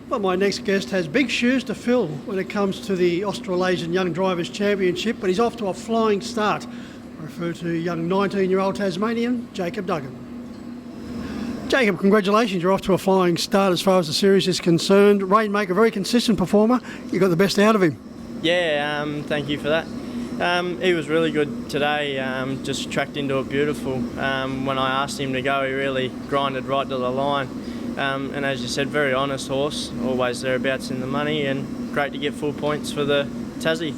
Well, my next guest has big shoes to fill when it comes to the Australasian Young Drivers' Championship, but he's off to a flying start. I refer to young 19-year-old Tasmanian, Jacob Duggan. Jacob, congratulations, you're off to a flying start as far as the series is concerned. Rainmaker, very consistent performer, you got the best out of him. Yeah, thank you for that. He was really good today, just tracked into it beautiful. When I asked him to go, he really grinded right to the line. And as you said, very honest horse, always thereabouts in the money, and great to get full points for the Tassie.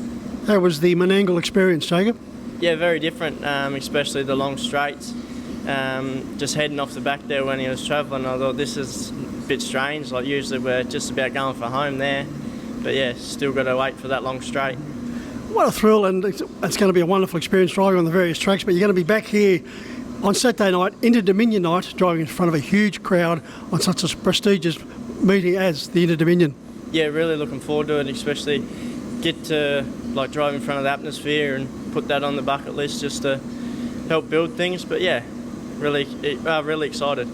How was the Menangle experience, Jacob? Yeah, very different, especially the long straights. Just heading off the back there when he was travelling, I thought this is a bit strange. Like usually we're just about going for home there, but yeah, still got to wait for that long straight. What a thrill, and it's going to be a wonderful experience driving on the various tracks, but you're going to be back here on Saturday night, Inter Dominion night, driving in front of a huge crowd on such a prestigious meeting as the Inter Dominion. Yeah, really looking forward to it, especially get to drive in front of the atmosphere and put that on the bucket list just to help build things. But yeah, really excited.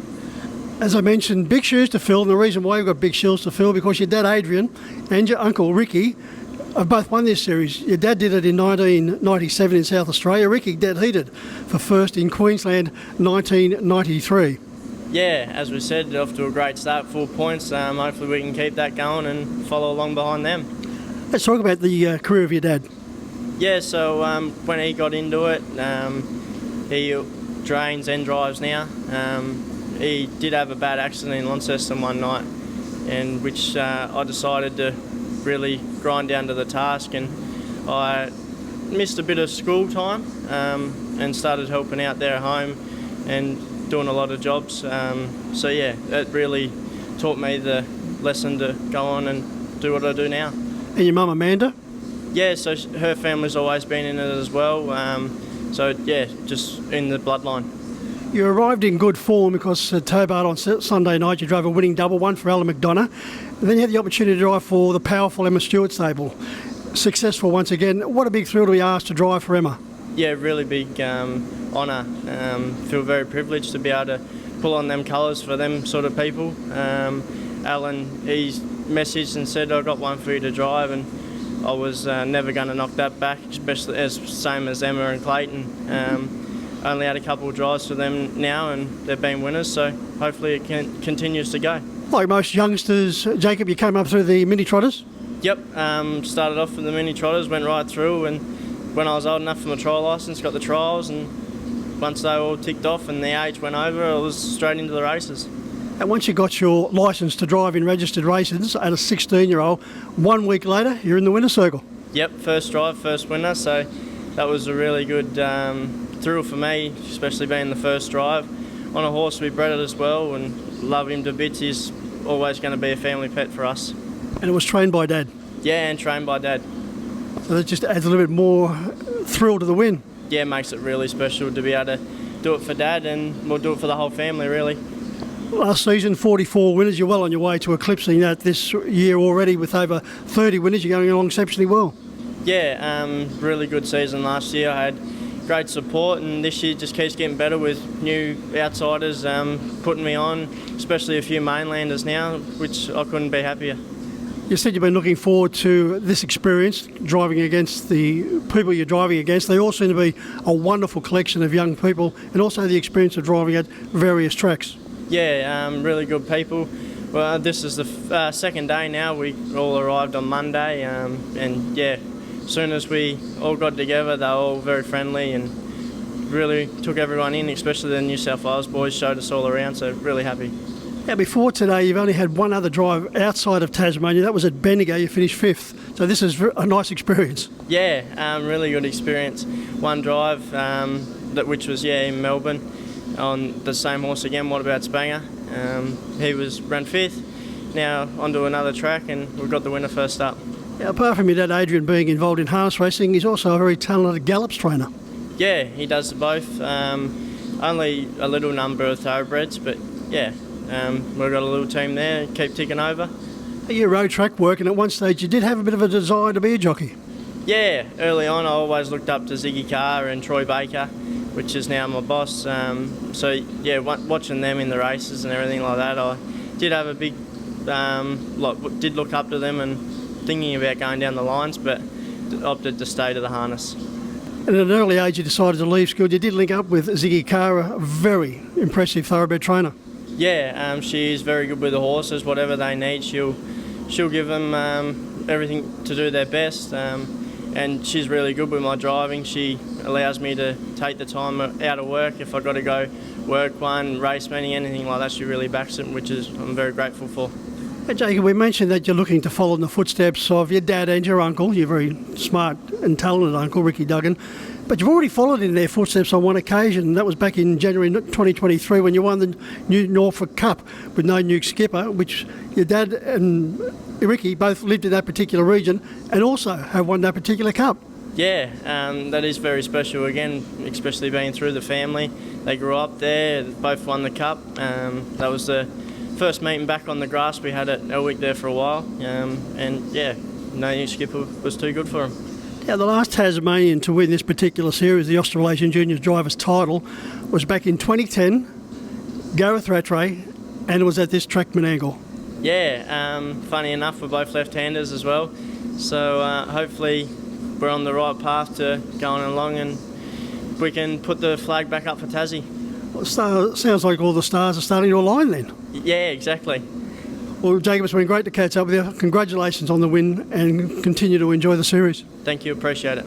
As I mentioned, big shoes to fill, and the reason why you've got big shoes to fill because your dad Adrian and your uncle Ricky have both won this series. Your dad did it in 1997 in South Australia. Ricky dead heated for first in Queensland 1993. Yeah, as we said, off to a great start, 4 points. Hopefully we can keep that going and follow along behind them. Let's talk about the career of your dad. Yeah, so when he got into it, he drains and drives now. He did have a bad accident in Launceston one night, in which I decided to really grind down to the task, and I missed a bit of school time and started helping out there at home and doing a lot of jobs. So yeah, it really taught me the lesson to go on and do what I do now. And your mum Amanda? Yeah, so her family's always been in it as well. So yeah, just in the bloodline. You arrived in good form because at Tobart on Sunday night you drove a winning double, one for Alan McDonough, and then you had the opportunity to drive for the powerful Emma Stewart stable. Successful once again. What a big thrill to be asked to drive for Emma. Yeah, really big honour. Feel very privileged to be able to pull on them colours for them sort of people. Alan, he's messaged and said, I got one for you to drive, and I was never going to knock that back, especially as same as Emma and Clayton. Only had a couple of drives for them now, and they've been winners, so hopefully it continues to go. Like most youngsters, Jacob, you came up through the mini trotters? Yep, started off with the mini trotters, went right through, and when I was old enough for my trial licence, got the trials, and once they all ticked off and the age went over, I was straight into the races. And once you got your licence to drive in registered races at a 16-year-old, 1 week later, you're in the winner's circle. Yep, first drive, first winner, so that was a really good thrill for me, especially being the first drive. On a horse we bred it as well, and love him to bits. He's always going to be a family pet for us. And it was trained by Dad? Yeah, and trained by Dad. So that just adds a little bit more thrill to the win? Yeah, it makes it really special to be able to do it for Dad, and we'll do it for the whole family really. Last season, 44 winners. You're well on your way to eclipsing that this year already with over 30 winners. You're going along exceptionally well. Yeah, really good season last year. I had great support, and this year just keeps getting better with new outsiders putting me on, especially a few mainlanders now, which I couldn't be happier. You said you've been looking forward to this experience, driving against the people you're driving against. They all seem to be a wonderful collection of young people, and also the experience of driving at various tracks. Yeah, really good people. Well, this is the second day now. We all arrived on Monday, and yeah, as soon as we all got together, they were all very friendly and really took everyone in, especially the New South Wales boys showed us all around, so really happy. Now, before today, you've only had one other drive outside of Tasmania. That was at Bendigo. You finished 5th. So this is a nice experience. Yeah, really good experience. One drive, which was in Melbourne, on the same horse again. What about Spanger? He ran 5th. Now onto another track, and we've got the winner first up. Now, apart from your dad Adrian being involved in harness racing, he's also a very talented gallops trainer. Yeah, he does both. Only a little number of thoroughbreds, but yeah, we've got a little team there, keep ticking over. Your road track work, and at one stage you did have a bit of a desire to be a jockey. Yeah, early on I always looked up to Ziggy Carr and Troy Baker, which is now my boss. So yeah, watching them in the races and everything like that, I did have a big did look up to them and thinking about going down the lines, but opted to stay to the harness. And at an early age, you decided to leave school. You did link up with Ziggy Kara, a very impressive thoroughbred trainer. Yeah, she's very good with the horses. Whatever they need, she'll give them everything to do their best. And she's really good with my driving. She allows me to take the time out of work if I've got to go work one, race meeting, anything like that. She really backs it, which I'm very grateful for. Hey Jacob, we mentioned that you're looking to follow in the footsteps of your dad and your uncle, your very smart and talented uncle, Ricky Duggan. But you've already followed in their footsteps on one occasion, and that was back in January 2023 when you won the New Norfolk Cup with no new skipper, which your dad and Ricky both lived in that particular region and also have won that particular cup. Yeah, that is very special again, especially being through the family. They grew up there, both won the cup. That was the first meeting back on the grass we had at Elwick there for a while, and yeah, no new skipper was too good for him. Now, the last Tasmanian to win this particular series, the Australasian Juniors Drivers title, was back in 2010, Gareth Rattray, and it was at this track, Menangle. Yeah, funny enough, we're both left-handers as well, so hopefully we're on the right path to going along and we can put the flag back up for Tassie. Well, sounds like all the stars are starting to align then. Yeah, exactly. Well, Jacob, it's been great to catch up with you. Congratulations on the win and continue to enjoy the series. Thank you, appreciate it.